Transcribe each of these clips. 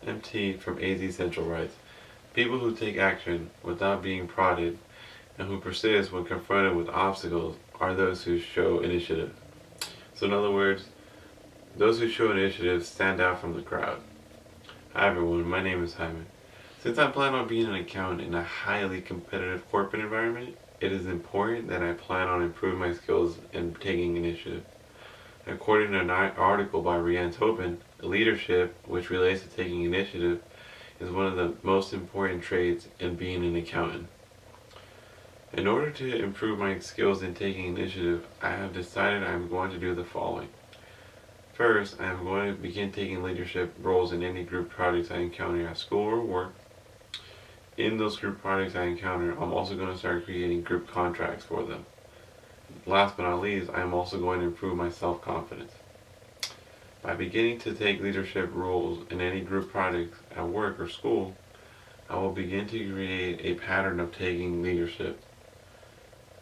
MT from AZ Central writes, people who take action without being prodded and who persist when confronted with obstacles are those who show initiative. So in other words, those who show initiative stand out from the crowd. Hi everyone, my name is Jaime. Since I plan on being an accountant in a highly competitive corporate environment, it is important that I plan on improving my skills in taking initiative. According to an article by Rianne Tobin, leadership, which relates to taking initiative, is one of the most important traits in being an accountant. In order to improve my skills in taking initiative, I have decided I am going to do the following. First, I am going to begin taking leadership roles in any group projects I encounter at school or work. In those group projects I encounter, I'm also going to start creating group contracts for them. Last but not least, I am also going to improve my self-confidence. By beginning to take leadership roles in any group projects at work or school, I will begin to create a pattern of taking leadership.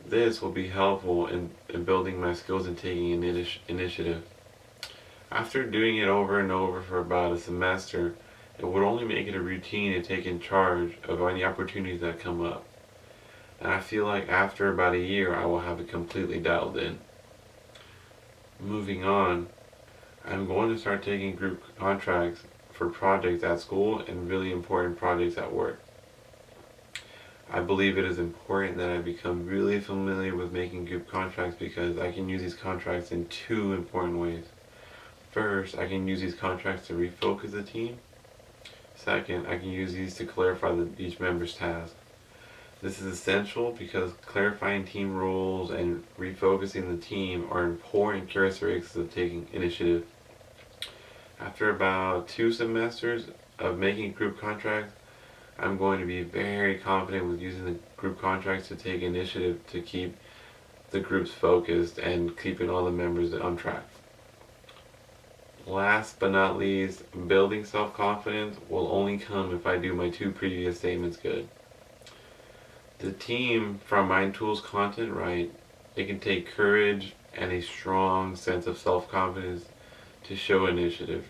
This will be helpful in building my skills in taking initiative. After doing it over and over for about a semester, it would only make it a routine to take in charge of any opportunities that come up. And I feel like after about a year, I will have it completely dialed in. Moving on, I'm going to start taking group contracts for projects at school and really important projects at work. I believe it is important that I become really familiar with making group contracts because I can use these contracts in two important ways. First, I can use these contracts to refocus the team. Second, I can use these to clarify each member's task. This is essential because clarifying team roles and refocusing the team are important characteristics of taking initiative. After about 2 semesters of making group contracts, I'm going to be very confident with using the group contracts to take initiative to keep the groups focused and keeping all the members on track. Last but not least, building self-confidence will only come if I do my 2 previous statements good. The team from Mind Tools content right, it can take courage and a strong sense of self-confidence to show initiative,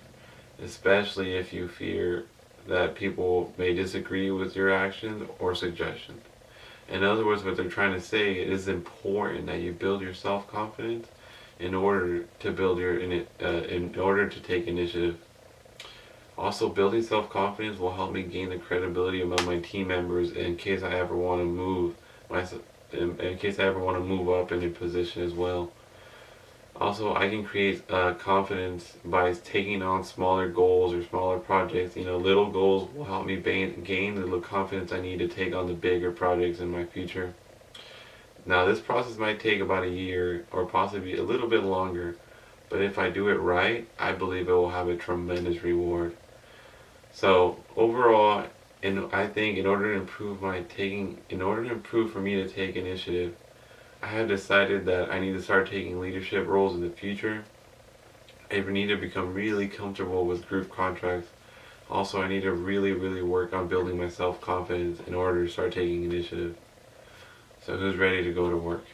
especially if you fear that people may disagree with your actions or suggestions. In other words, what they're trying to say, it is important that you build your self-confidence in order to in order to take initiative. Also, building self-confidence will help me gain the credibility among my team members in case I ever want to move up in a position as well. Also, I can create confidence by taking on smaller goals or smaller projects. Little goals will help me gain the confidence I need to take on the bigger projects in my future. Now, this process might take about a year or possibly a little bit longer, but if I do it right, I believe it will have a tremendous reward. So overall, I think in order to improve for me to take initiative, I have decided that I need to start taking leadership roles in the future. I need to become really comfortable with group contracts. Also, I need to really, really work on building my self-confidence in order to start taking initiative. So who's ready to go to work?